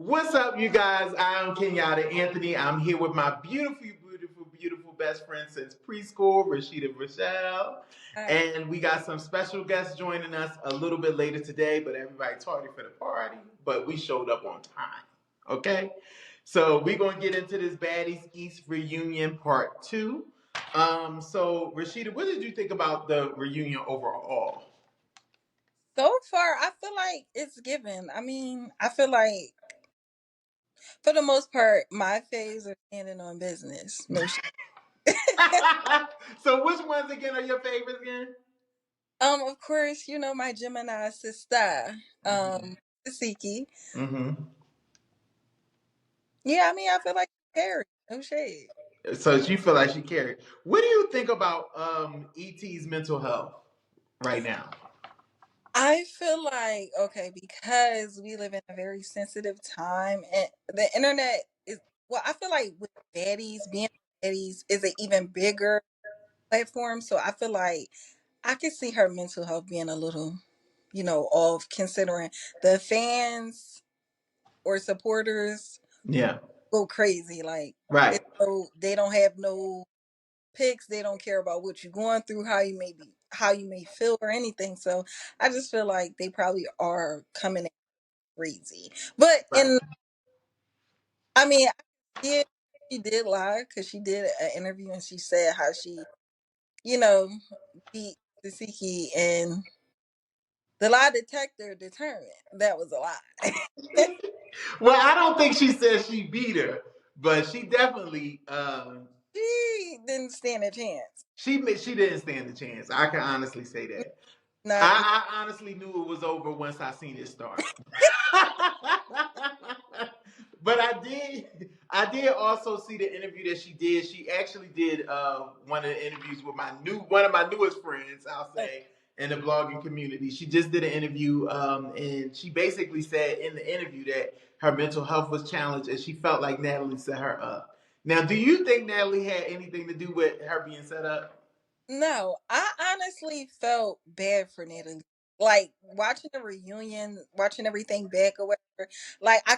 What's up, you guys? I'm Kenyatta Anthony. I'm here with my beautiful best friend since preschool, Rashida Rochelle. Hi. And we got some special guests joining us a little bit later today, but everybody tardy for the party. But we showed up on time. Okay? So we're going to get into this Baddies East reunion part two. So, Rashida, what did you think about the reunion overall? So far, I feel like it's given. I mean, I feel like for the most part, my faves are standing on business. No shit. So, which ones again are your favorites again? Of course, my Gemini sister, Tasiki. Mm-hmm. Yeah, I mean, I feel like Harry. No shade. So she feel like she carried. What do you think about ET's mental health right now? I feel like because we live in a very sensitive time, and the internet is. Well, I feel like with baddies being baddies is an even bigger platform. So I feel like I could see her mental health being a little, off considering the fans or supporters Yeah. go crazy. Like Right. it's so they don't have no picks. They don't care about what you're going through, how you may feel or anything. So I just feel like they probably are coming in crazy. But Right. I mean, yeah, she did lie because she did an interview and she said how she, you know, beat Sasiki and the lie detector determined that was a lie. Well, I don't think she said she beat her, but she definitely She didn't stand a chance. she didn't stand the chance. I can honestly say that. Not I honestly knew it was over once I seen it start. But I did also see the interview that she did. She actually did one of the interviews with one of my newest friends, I'll say, in the blogging community. She just did an interview, and she basically said in the interview that her mental health was challenged, and she felt like Natalie set her up. Now, do you think Natalie had anything to do with her being set up? no. I honestly felt bad for Natalie. Like watching the reunion, watching everything back or whatever. Like I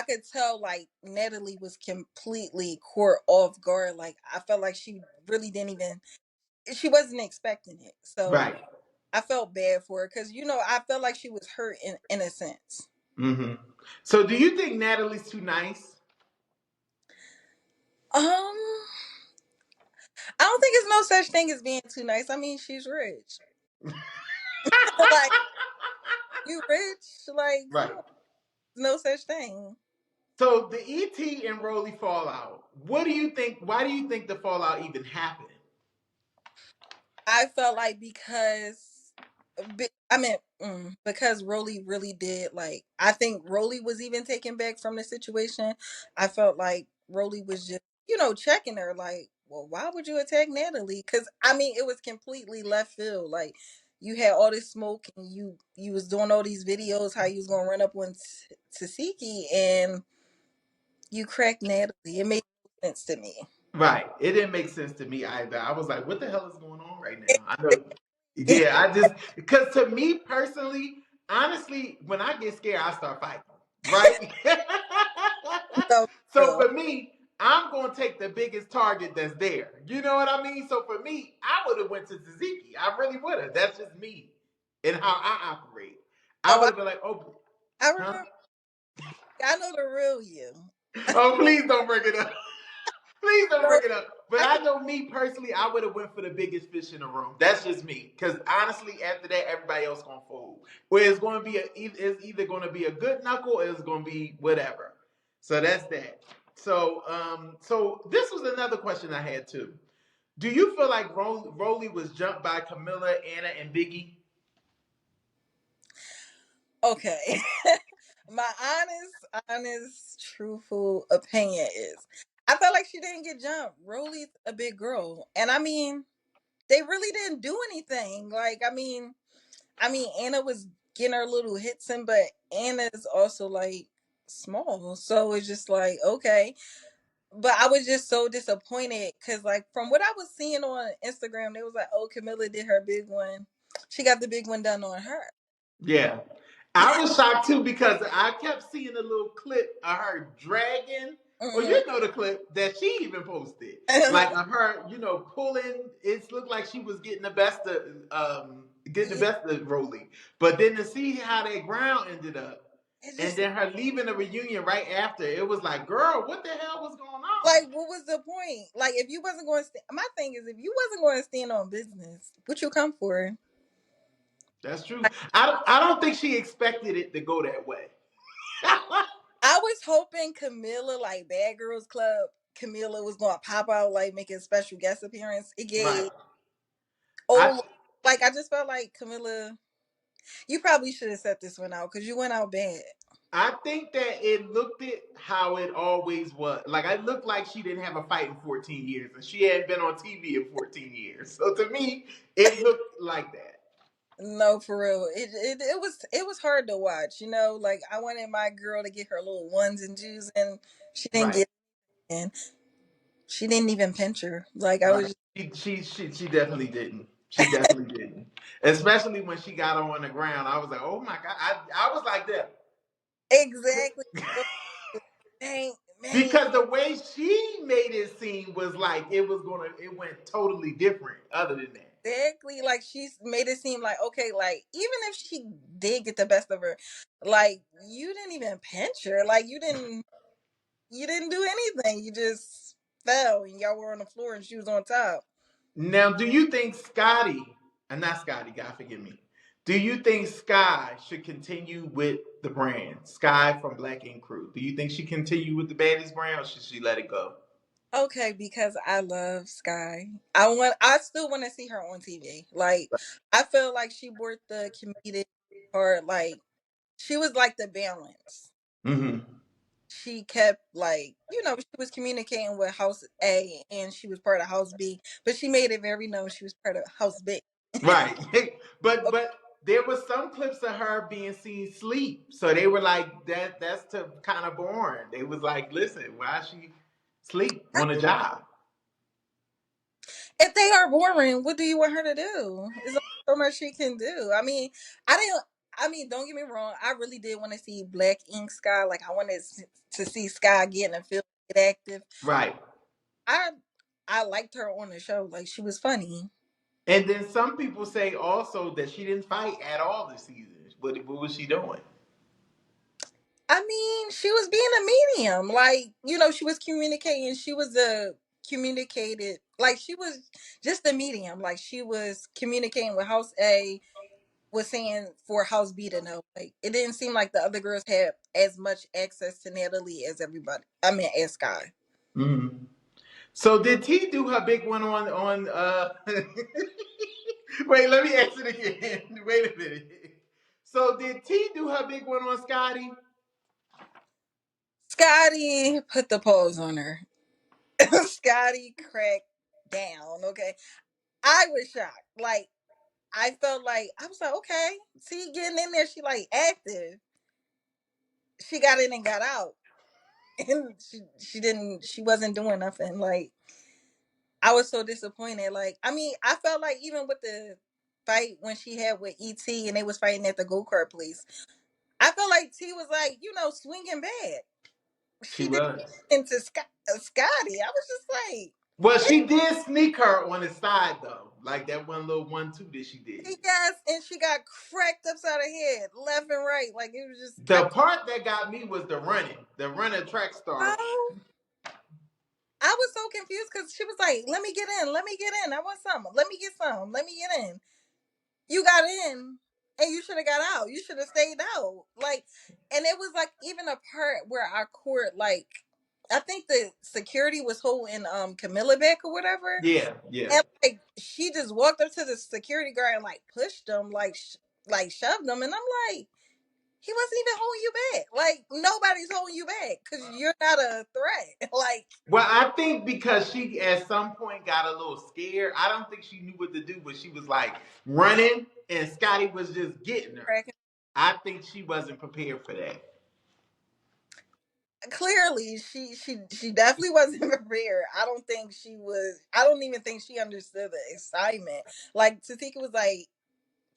could tell like Natalie was completely caught off guard. Like I felt like she really didn't even she wasn't expecting it. So Right. I felt bad for her because I felt like she was hurt in a sense. Mm-hmm. So, do you think Natalie's too nice? Um, I don't think it's no such thing as being too nice. I mean, she's rich. Like you rich, like come Right. on, no such thing. So the ET and Rolly fallout. What do you think? Why do you think the fallout even happened? I felt like I mean, because Rolly really did like. I think Rolly was even taken back from the situation. I felt like Rolly was just, checking her. Like, well, why would you attack Natalie? Because I mean, it was completely left field. Like, you had all this smoke, and you was doing all these videos how you was gonna run up on Tasiki, and you cracked Natalie. It made no sense to me. Right. It didn't make sense to me either. I was like, what the hell is going on right now? I know. Yeah, I just because to me personally, honestly, when I get scared, I start fighting. Right. No, So no. for me, I'm gonna take the biggest target that's there. You know what I mean? So for me, I would have went to Tzatziki. I really would have. That's just me and how I operate. I Oh, would have been like, oh, I huh? remember. I know the real you. Oh, please don't bring it up. Please don't No, bring it up. But I I can. know me personally, I would have went for the biggest fish in the room. That's just me. Because honestly, after that, everybody else gonna fold. Where it's going to be it's either going to be a good knuckle or it's going to be whatever. So that's that. So this was another question I had too. Do you feel like Rolly was jumped by Camilla, Anna, and Biggie? Okay. My honest, truthful opinion is I felt like she didn't get jumped. Rolly's a big girl. And I mean, they really didn't do anything. Like, I mean, Anna was getting her little hits in, but Anna is also like small. So it's just like, okay. But I was just so disappointed because, like, from what I was seeing on Instagram, they was like, "Oh, Camilla did her big one. She got the big one done on her." Yeah. I was shocked too because I kept seeing a little clip of her dragging. Oh, Mhm. you know the clip that she even posted, like of her, pulling. It looked like she was getting the Yeah, best of Rolly. But then to see how that ground ended up, it and just then her leaving the reunion right after, it was like, girl, what the hell was going on? like, what was the point? Like, if you wasn't going to my thing is, if you wasn't going to stand on business, what you come for? That's true. Like, I don't think she expected it to go that way. I was hoping Camilla, like Bad Girls Club, Camilla was going to pop out, like making a special guest appearance. It Right. gave I old, like I just felt like Camilla. You probably should have set this one out because you went out bad. I think that it looked it how it always was. Like it looked like she didn't have a fight in 14 years, and she hadn't been on TV in 14 years. So to me, it looked like that. No, for real. It was hard to watch. Like I wanted my girl to get her little ones and twos, and she didn't Right. get in. She didn't even pinch her. Like I was Right. just, She definitely didn't. She definitely didn't. Especially when she got on the ground, I was like, oh my god. I was like that. exactly. Man, man, Because the way she made it seem was like it went totally different other than that. exactly. Like she's made it seem like okay, like even if she did get the best of her, like you didn't even pinch her. Like you didn't do anything. You just fell and y'all were on the floor and she was on top. Now, do you think Scotty, and not Scotty, God forgive me, do you think Sky should continue with the brand? Sky from Black Ink Crew. Do you think she continue with the Baddies brand or should she let it go? Okay, because I love Sky. I still want to see her on TV. Like I feel like she brought the comedic part. Like she was like the balance. Mm-hmm. She kept like she was communicating with House A and she was part of House B, but she made it very known she was part of House B. Right. but there was some clips of her being seen sleep. So they were like, that's to kind of boring. They was like, listen, why she sleep on the job? If they are boring, what do you want her to do? There's only so much she can do. I mean, I didn't. I mean, don't get me wrong. I really did want to see Black Ink Sky. Like, I wanted to see Sky getting a feel get active. Right. I I liked her on the show. Like, she was funny. And then some people say also that she didn't fight at all this season. What was she doing? I mean, she was being a medium. Like, she was communicating. She was a communicated. Like, she was just a medium. Like, she was communicating with House A, was saying for House B to know. Like it didn't seem like the other girls had as much access to Natalie as everybody. I mean, as Sky. Mm-hmm. So did T do her big one on Wait, let me ask it again. Wait a minute. So did T do her big one on Scotty? Scotty put the pose on her. Scotty cracked down. Okay, I was shocked. Like I felt like I was like, okay, see, getting in there, she like active. She got in and got out, and she didn't. She wasn't doing nothing. Like I was so disappointed. Like, I mean, I felt like even with the fight when she had with ET and they was fighting at the go kart place, I felt like T was like, swinging bad. She She did was. into Scotty. I was just like, Well, she did sneak her on the side though, like that one little 1-2 that she did. yes, and she got cracked upside her head, left and right. Like it was just, The part that got me was the running track star. bro, I was so confused because she was like, let me get in, let me get in. I want some. Let me get some. Let me get in. You got in and you should have got out. You should have stayed out. Like, and it was like even a part where our court, like, I think the security was holding Camilla back or whatever. Yeah, yeah. And like she just walked up to the security guard and like pushed him, like like shoved him. And I'm like, he wasn't even holding you back. Like nobody's holding you back because you're not a threat. Like Well, I think because she at some point got a little scared. I don't think she knew what to do, but she was like running, and Scotty was just getting her. cracking. I think she wasn't prepared for that. Clearly, she definitely wasn't prepared. I don't think she was. I don't even think she understood the assignment. Like Tatika was like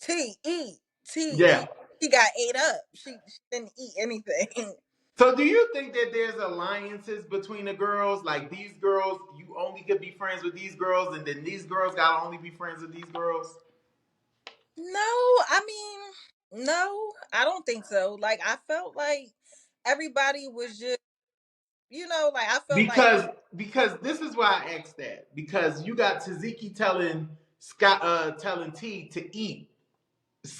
T E T Yeah, E. She got ate up. She didn't eat anything. So do you think that there's alliances between the girls? Like these girls, you only could be friends with these girls, and then these girls gotta only be friends with these girls? No, I mean, no, I don't think so. Like I felt like everybody was just, like I felt like, Because this is why I asked that. Because you got Taziki telling Scott telling T to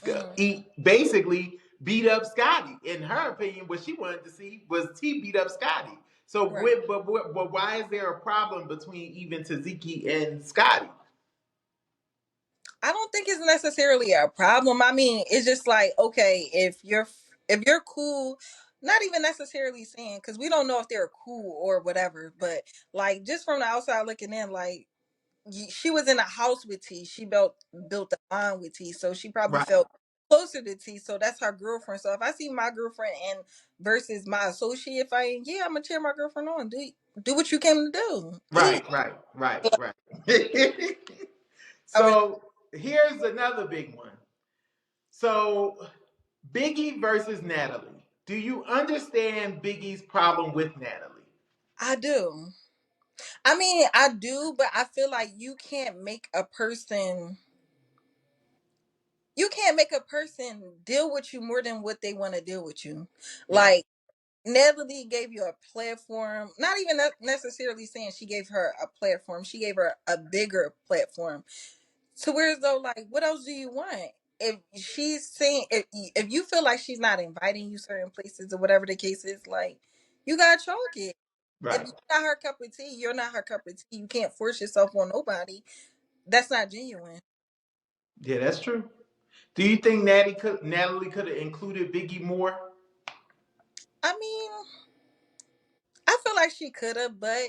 mhm, eat basically beat up Scotty. In her opinion, what she wanted to see was T beat up Scotty. So right. but why is there a problem between even Taziki and Scotty? I don't think it's necessarily a problem. I mean, it's just like, okay, if you're cool, not even necessarily saying, because we don't know if they're cool or whatever, but like just from the outside looking in, like she was in a house with T. She built a bond with T, so she probably Right, felt closer to T. So that's her girlfriend. So if I see my girlfriend and versus my associate fighting, yeah, I'm gonna cheer my girlfriend on. Do what you came to do. Eat. right. I mean, So here's another big one. So Biggie versus Natalie. Do you understand Biggie's problem with Natalie? I do. I mean, I do, but I feel like you can't make a person deal with you more than what they want to deal with you. Right, Like Natalie gave you a platform, not even necessarily saying she gave her a platform, she gave her a bigger platform. To where as though, like, what else do you want? If she's saying, if you feel like she's not inviting you certain places or whatever the case is, like, you gotta chalk it. If right. you're not her cup of tea, you're not her cup of tea. You can't force yourself on nobody. That's not genuine. Yeah, that's true. Do you think Natalie could have included Biggie more? I mean, I feel like she could have, but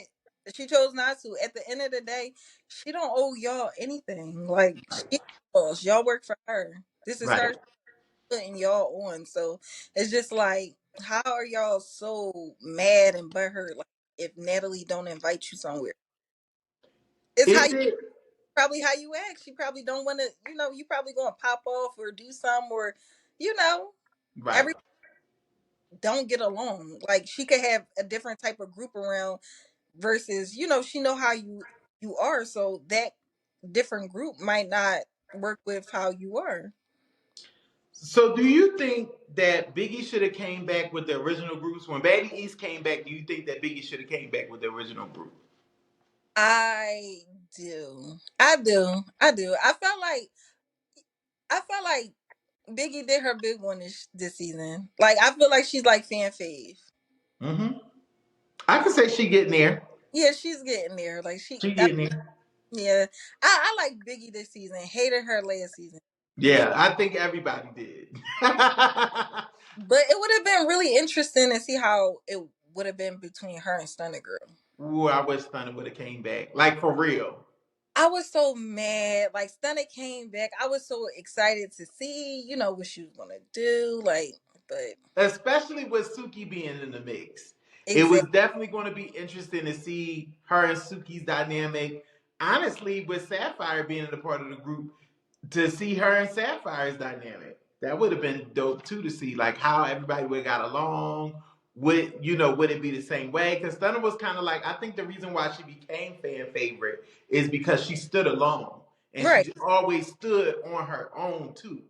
she chose not to. At the end of the day, she don't owe y'all anything. Like she boss. Y'all work for her. This is her Right. putting y'all on. So it's just like, how are y'all so mad and butthurt? Like if Natalie don't invite you somewhere, it's Is it probably how you act. She probably don't want to. You probably gonna pop off or do something, or you know, right? every don't get along. Like she could have a different type of group around versus she know how you are, so that different group might not work with how you are. So, do you think that Biggie should have came back with the original groups when Baddie East came back? Do you think that Biggie should have came back with the original group? I do. I felt like Biggie did her big one this season. Like I feel like she's like fan fave. Mm-hmm. I could say she getting there. Yeah, she's getting there. Like She getting there. yeah. I like Biggie this season. Hated her last season. Yeah, I think everybody did. But it would have been really interesting to see how it would have been between her and Stunner Girl. Ooh, I wish Thunder would have came back, like for real. I was so mad. Like Stunner came back. I was so excited to see, what she was gonna do. Like, but Especially with Suki being in the mix. It was exactly definitely going to be interesting to see her and Suki's dynamic. Honestly, with Sapphire being a part of the group, to see her and Sapphire's dynamic, that would have been dope too to see like how everybody would have got along. Would it be the same way? Because Stunner was kind of like I think the reason why she became fan favorite is because she stood alone and she right. just always stood on her own too.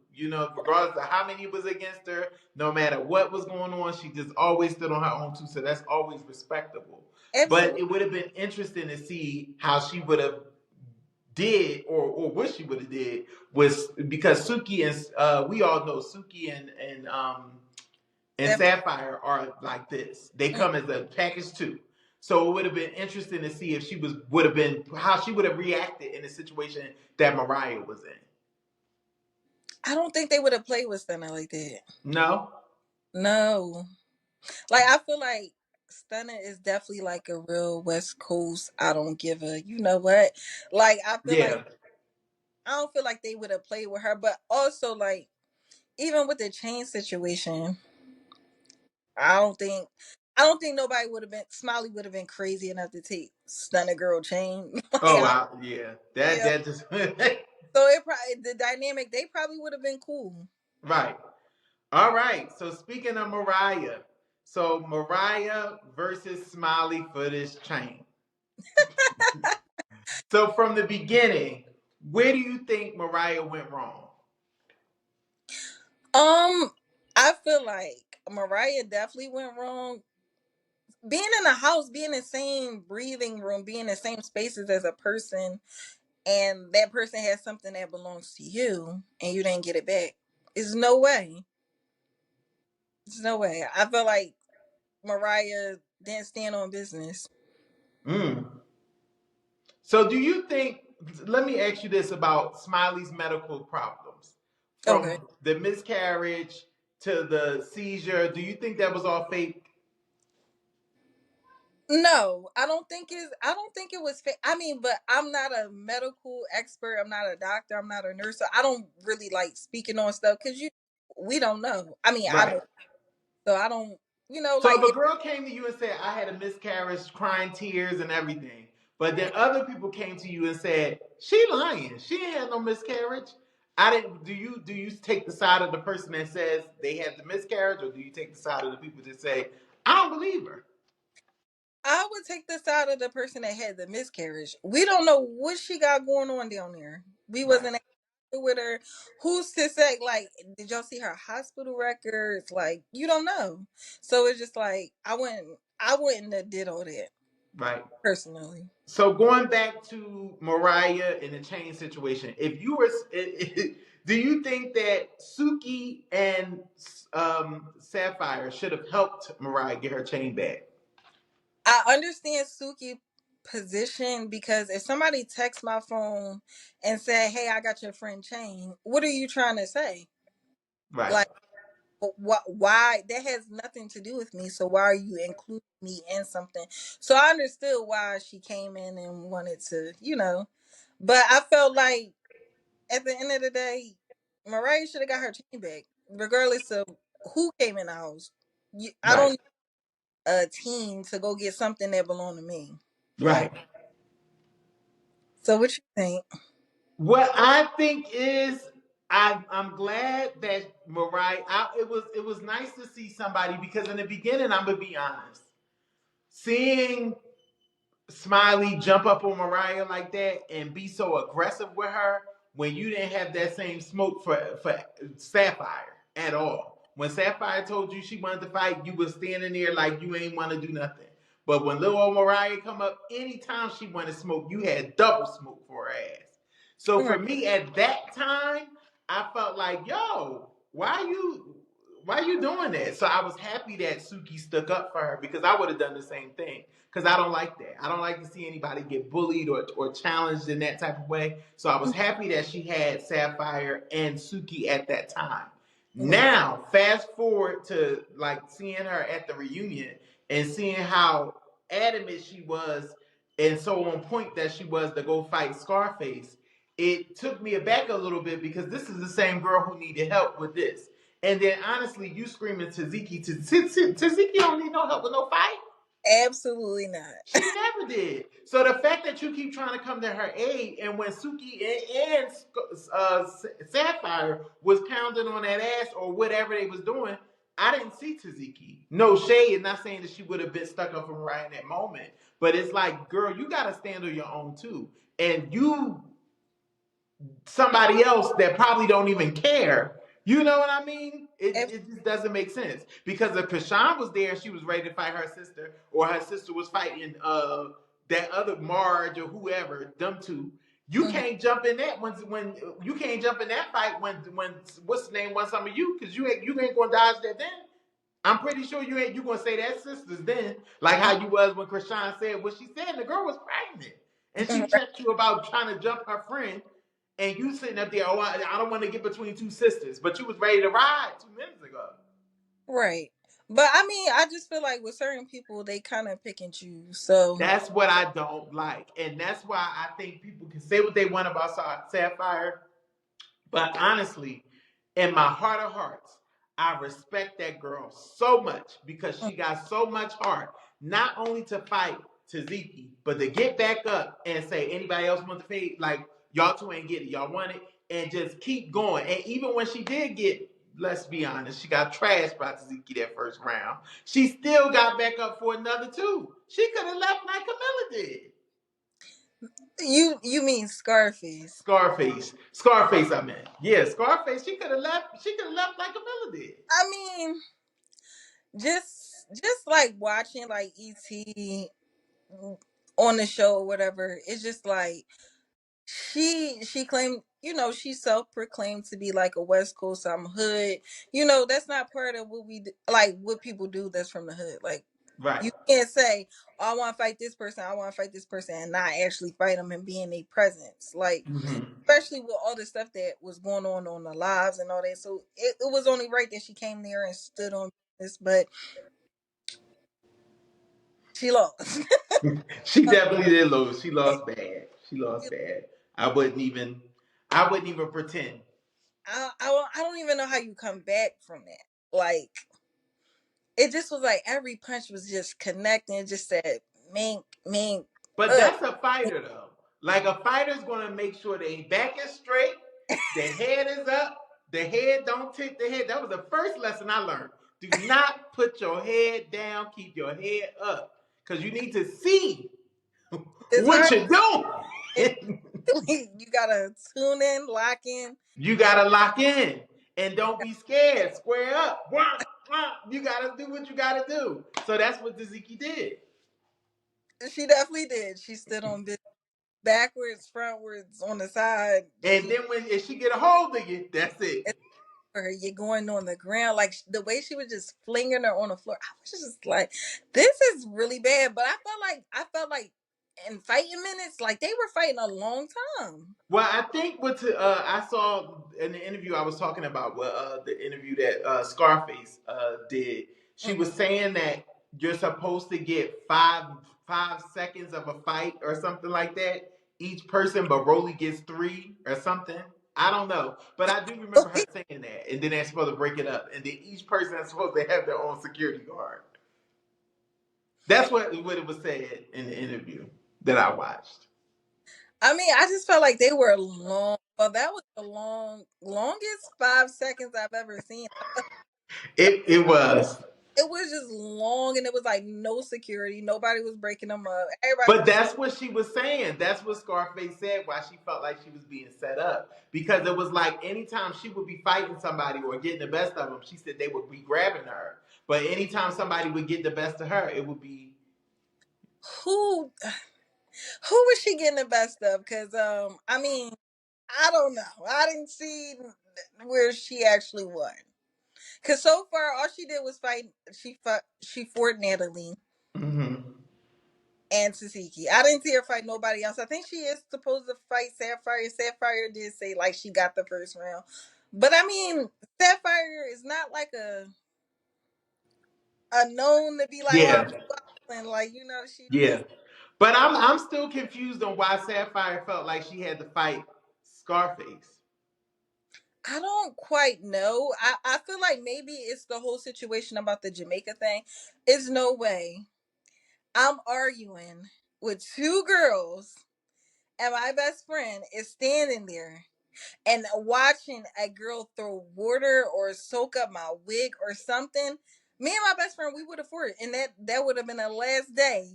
Regardless of how many was against her, no matter what was going on, she just always stood on her own too. So that's always respectable. But Absolutely. it would have been interesting to see how she would have did or what she would have did was because Suki and we all know Suki and That, Sapphire are like this. They mm, come as a package too. So it would have been interesting to see if she would have been how she would have reacted in the situation that Mariah was in. I don't think they would have played with Stunner like that. No? No. Like I feel like Stunner is definitely like a real West Coast. I don't give a you know what. Like Yeah. I don't feel like they would have played with her, but also like even with the chain situation, I don't think I don't think nobody would have been Smiley would have been crazy enough to take Stunner Girl chain. like Oh, I, yeah. That yeah. that just So it probably the dynamic they probably would have been cool. right. All right. So speaking of Mariah, so Mariah versus Smiley for this chain. So from the beginning, where do you think Mariah went wrong? Um, I feel like Mariah definitely went wrong. Being in a house, being in the same breathing room, being in the same spaces as a person, and that person has something that belongs to you, and you didn't get it back. There's no way. There's no way. I feel like Mariah didn't stand on business. Mm. So do you think, let me ask you this about Smiley's medical problems. Okay. From the miscarriage to the seizure, do you think that was all fake? No, I don't think it was I mean, but I'm not a medical expert. I'm not a doctor. I'm not a nurse. So I don't really like speaking on stuff cuz we don't know. I mean, I Right. don't. So I don't, So like if a if girl came to you and said, I had a miscarriage, crying tears and everything, but then other people came to you and said, she lying. She ain't had no miscarriage. I didn't do you take the side of the person that says they had the miscarriage, or do you take the side of the people that say, I don't believe her? I would take the side of the person that had the miscarriage. We don't know what she got going on down there. We Right. wasn't with her. Who's to say? Like, did y'all see her hospital records? Like, you don't know. So it's just like I wouldn't have did all that Right. personally. So going back to Mariah and the chain situation, if you were, do you think that Suki and Sapphire should have helped Mariah get her chain back? I understand Suki position because if somebody texts my phone and say, "Hey, I got your friend chain," what are you trying to say? Right. Like, what? Why? That has nothing to do with me. So why are you including me in something? So I understood why she came in and wanted to, But I felt like at the end of the day, Mariah should have got her chain back, regardless of who came in the house. I don't Right. need a team to go get something that belonged to me. Like, Right. so what you think? What I think is, I'm glad that Mariah. It was nice to see somebody, because in the beginning, I'm gonna be honest, seeing Smiley jump up on Mariah like that and be so aggressive with her when you didn't have that same smoke for Sapphire at all. When Sapphire told you she wanted to fight, you was standing there like you ain't want to do nothing. But when little old Mariah come up, anytime she wanted smoke, you had double smoke for her ass. So for Right. me at that time, I felt like, yo, why you doing that? So I was happy that Suki stuck up for her, because I would have done the same thing, because I don't like that. I don't like to see anybody get bullied or challenged in that type of way. So I was happy that she had Sapphire and Suki at that time. Right. Now, fast forward to like seeing her at the reunion and seeing how adamant she was and so on point that she was to go fight Scarface. It took me aback a little bit, because this is the same girl who needed help with this. And then honestly, you screaming Taziki don't need no help with no fight. Absolutely not. She never did. So the fact that you keep trying to come to her aid, and when Suki and Sapphire was pounding on that ass or whatever they was doing, I didn't see Taziki. No shade, not saying that she would have been stuck up from right in that moment, but it's like, girl, you got to stand on your own too. And you somebody else that probably don't even care. You know what I mean? It just doesn't make sense. Because if Krishan was there and she was ready to fight her sister, or her sister was fighting that other Marge or whoever, them two, you Mhm. can't jump in that when you can't jump in that fight when what's the name wants some of you, because you ain't gonna dodge that then. I'm pretty sure you gonna say that sisters then, like how you was when Krishan said what she said, and the girl was pregnant. And she checked you about trying to jump her friend, and you sitting up there, oh, I don't want to get between two sisters, but you was ready to ride 2 minutes ago. Right. But I mean, I just feel like with certain people, they kind of pick and choose. So, That's what I don't like, and that's why I think people can say what they want about Sapphire. But honestly, in my heart of hearts, I respect that girl so much, because mm, she got so much heart, not only to fight Taziki, but to get back up and say, anybody else want to pay? Like, y'all two ain't get it. Y'all want it. And just keep going. And even when she did get let's be honest, she got trashed by Taziki that first round. She still got back up for another two. She could have left like Camilla did. You mean Scarface? Scarface. I meant, yeah, Scarface. She could have left. She could have left like Camilla did. I mean, just like watching like ET on the show or whatever. It's just like she claimed, she self-proclaimed to be like a West Coast, I'm hood. That's not part of what like what people do that's from the hood. Like, Right. you can't say, oh, I want to fight this person, I want to fight this person, and not actually fight them and be in their presence. Like, especially with all the stuff that was going on the lives and all that. So it was only right that she came there and stood on this, but she lost. She definitely did lose. She lost bad. She lost bad. I wouldn't even. I wouldn't even pretend. I don't even know how you come back from that. Like, it just was like every punch was just connecting. It just said mink, mink. But that's a fighter though. Like a fighter's gonna make sure their back is straight, their head is up, the head don't tip the head. That was the first lesson I learned. Do not put your head down, keep your head up. Because you need to see It's what hard. you're doing. You gotta tune in, lock in. You gotta lock in. And don't be scared. Square up. You gotta do what you gotta do. So that's what Taziki did. She definitely did. She stood on business, backwards, frontwards, on the side. And then if she get a hold of you, that's it. Her, you're going on the ground, like the way she was just flinging her on the floor. I was just like, this is really bad. But I felt like in fighting minutes, like they were fighting a long time. Well, I think what I saw in the interview I was talking about, the interview that Scarface did. She was saying that you're supposed to get five seconds of a fight or something like that each person, but Rolly gets 3 or something. I don't know, but I do remember her saying that, and then they're supposed to break it up, and then each person is supposed to have their own security guard. That's what it was said in the interview that I watched. I mean, I just felt like they were long. Well, that was the longest 5 seconds I've ever seen. It was. It was just long, and it was like no security. Nobody was breaking them up. Everybody But was just that's what she was saying. That's what Scarface said, why she felt like she was being set up. Because it was like anytime she would be fighting somebody or getting the best of them, she said they would be grabbing her. But anytime somebody would get the best of her, it would be. who was she getting the best of? Because I mean, I don't know. I didn't see where she actually won. Because so far, all she did was fight. She fought Natalie Mm-hmm. and Tasiki. I didn't see her fight nobody else. I think she is supposed to fight Sapphire. Sapphire did say like she got the first round, but I mean, Sapphire is not like a known to be like, oh, Yeah, and like she yeah. just. But I'm still confused on why Sapphire felt like she had to fight Scarface. I don't quite know. I feel like maybe it's the whole situation about the Jamaica thing. It's no way I'm arguing with two girls and my best friend is standing there and watching a girl throw water or soak up my wig or something. Me and my best friend, we would have fought, and that would have been the last day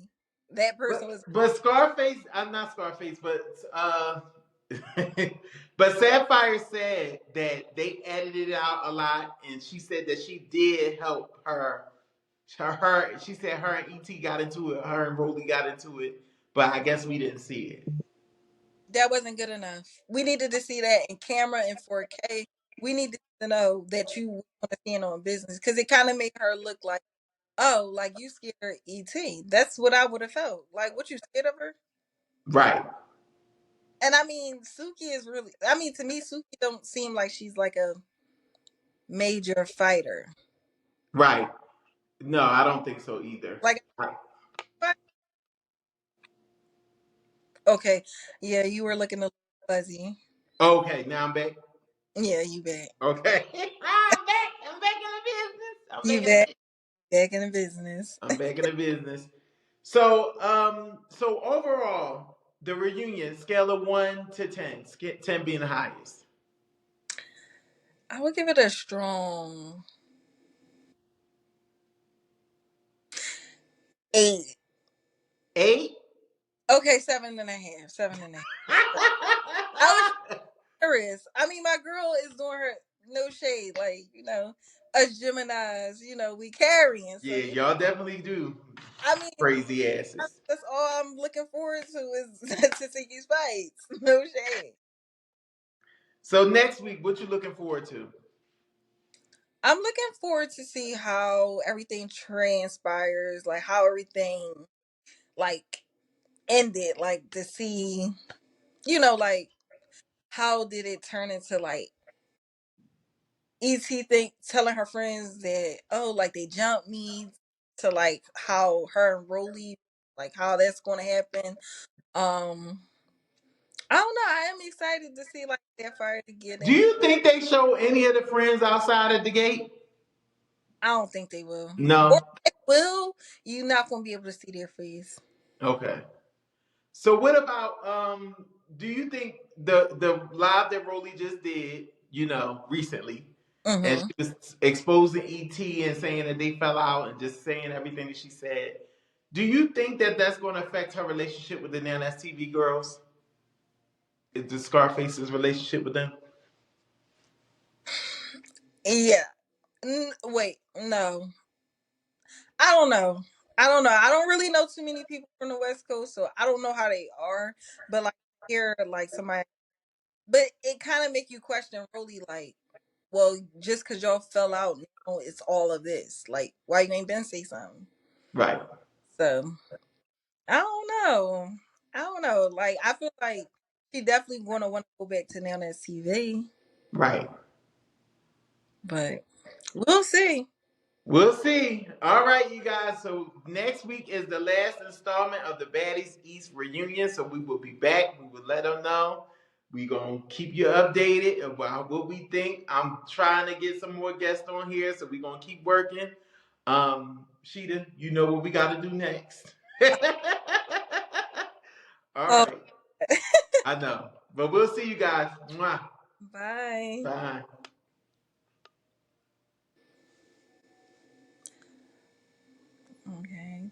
that person was. But Scarface, I'm not Scarface, but but Sapphire said that they edited it out a lot, and she said that she did help her. She said her and ET got into it. Her and Rolly got into it, but I guess we didn't see it. That wasn't good enough. We needed to see that in camera in 4K. We needed to know that you want to stand on business because it kind of made her look like, oh, like you scared her ET. That's what I would have felt. Like, what, you scared of her? Right, And I mean, Suki is really. I mean, to me, Suki don't seem like she's like a major fighter. right. No, I don't think so either. Like, okay, yeah, you were looking a little fuzzy. Okay, now I'm back. Yeah, you back. Okay, I'm back. I'm back in the business. I'm You back in the back. business. Back in the business. I'm back in the business. So overall, the reunion scale of 1 to 10, 10 being the highest. I would give it a strong 8. 8? Okay, 7.5. 7.5. I was serious. I mean, my girl is doing her no shade, like us Gemini's. We carrying. So Yeah, y'all definitely do. I mean, Crazy asses. that's all I'm looking forward to is to see these fights. No shade. So next week, what you looking forward to? I'm looking forward to see how everything transpires, like how everything like ended, like to see, like how did it turn into like ET telling her friends that like they jumped me to like how her and Rolly like how that's going to happen. Um, I don't know. I am excited to see like that fire to get Do in. you think they show any of the friends outside at the gate? I don't think they will, or No. they will. You're not going to be able to see their face. Okay. So what about do you think the live that Rolly just did, recently, and Mm-hmm. she was exposing ET and saying that they fell out and just saying everything that she said. Do you think that that's going to affect her relationship with the Now That's TV girls? Is the Scarface's relationship with them? Yeah. Wait. No. I don't know. I don't know. I don't really know too many people from the West Coast, so I don't know how they are. But like here, like somebody, but it kind of make you question really like, well, just because y'all fell out, it's all of this. Like, why you ain't been say something? Right. So I don't know. I don't know. Like, I feel like she definitely gonna want to go back to Now That's TV, Right. but we'll see. We'll see. All right, you guys. So next week is the last installment of the Baddies East reunion. So we will be back. We will let them know. We're going to keep you updated about what we think. I'm trying to get some more guests on here. So we're going to keep working. Sheeta, you know what we got to do next. All Oh, right. I know. But we'll see you guys. Mwah. bye. Bye. Okay.